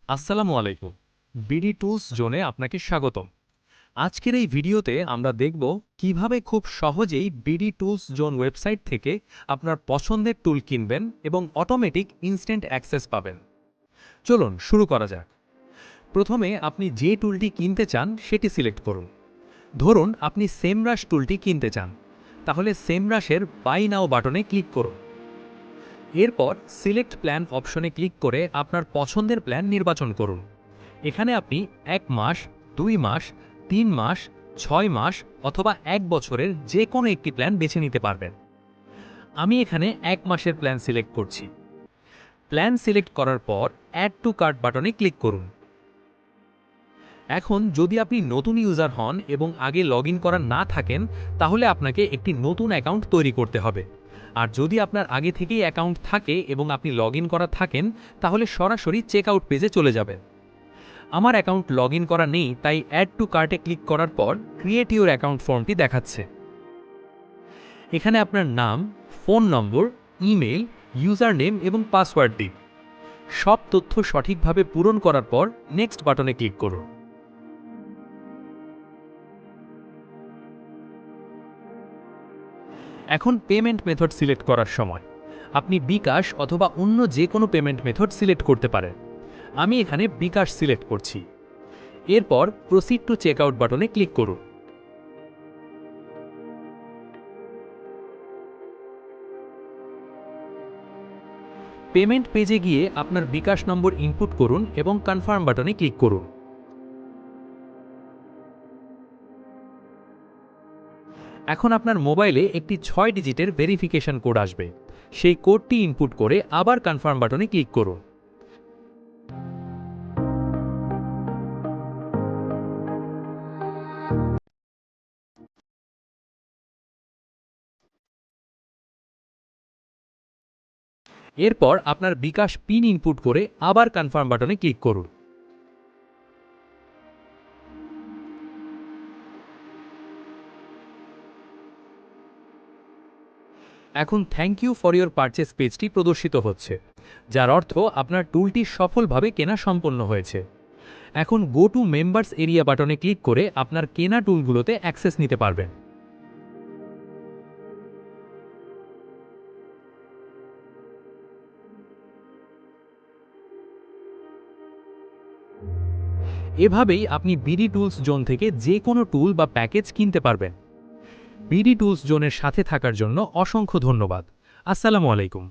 আসসালামু আলাইকুম। BD tools জোনে আপনাকে স্বাগতম। আজকের এই ভিডিওতে আমরা দেখব কিভাবে খুব সহজেই বিডি টুলস জোন ওয়েবসাইট থেকে আপনার পছন্দের টুল কিনবেন এবং অটোমেটিক ইনস্ট্যান্ট অ্যাক্সেস পাবেন। চলুন শুরু করা যাক। প্রথমে আপনি যে টুলটি কিনতে চান সেটি সিলেক্ট করুন। ধরুন আপনি সেমরাশ টুলটি কিনতে চান, তাহলে সেমরাশের বাই নাও বাটনে ক্লিক করুন। এরপর সিলেক্ট প্ল্যান অপশনে ক্লিক করে আপনার পছন্দের প্ল্যান নির্বাচন করুন। এখানে আপনি 1 মাস, 2 মাস, 3 মাস, 6 মাস অথবা 1 বছরের যে কোনো একটি প্ল্যান বেছে নিতে পারবেন। আমি এখানে 1 মাসের প্ল্যান সিলেক্ট করছি। প্ল্যান সিলেক্ট করার পর অ্যাড টু কার্ট বাটনে ক্লিক করুন। এখন যদি আপনি নতুন ইউজার হন এবং আগে লগইন করা না থাকেন, তাহলে আপনাকে একটি নতুন অ্যাকাউন্ট তৈরি করতে হবে। আর যদি আপনার আগে থেকেই অ্যাকাউন্ট থাকে এবং আপনি লগইন করা থাকেন, তাহলে সরাসরি চেকআউট পেজে চলে যাবেন। আমার অ্যাকাউন্ট লগইন করা নেই, তাই অ্যাড টু কার্টে ক্লিক করার পর ক্রিয়েট ইউর অ্যাকাউন্ট ফর্মটি দেখাচ্ছে। এখানে আপনার নাম, ফোন নম্বর, ইমেল, ইউজার নেম এবং পাসওয়ার্ড দিন। সব তথ্য সঠিকভাবে পূরণ করার পর নেক্সট বাটনে ক্লিক করুন। এখন পেমেন্ট মেথড সিলেক্ট করার সময়। আপনি বিকাশ অথবা অন্য যে কোনো পেমেন্ট মেথড সিলেক্ট করতে পারেন। আমি এখানে বিকাশ সিলেক্ট করছি। এরপর প্রসিড টু চেকআউট বাটনে ক্লিক করুন। পেমেন্ট পেজে গিয়ে আপনার বিকাশ নম্বর ইনপুট করুন এবং কনফার্ম বাটনে ক্লিক করুন। এখন আপনার মোবাইলে একটি 6 ডিজিটের ভেরিফিকেশন কোড আসবে। সেই কোডটি ইনপুট করে আবার কনফার্ম বাটনে ক্লিক করুন। এরপর আপনার বিকাশ পিন ইনপুট করে আবার কনফার্ম বাটনে ক্লিক করুন। এখন thank you for your purchase পেজটি প্রদর্শিত হচ্ছে, যার অর্থ আপনার টুলটি সফলভাবে কেনা সম্পন্ন হয়েছে। এখন গো টু মেম্বার্স এরিয়া বাটনে ক্লিক করে আপনার কেনা টুলগুলোতে অ্যাক্সেস নিতে পারবেন। এভাবেই আপনি বিডি টুলস জোন থেকে যে কোনো টুল বা প্যাকেজ কিনতে পারবেন। বিডি টুলস জোনের সাথে থাকার জন্য অসংখ্য ধন্যবাদ। আসসালামু আলাইকুম।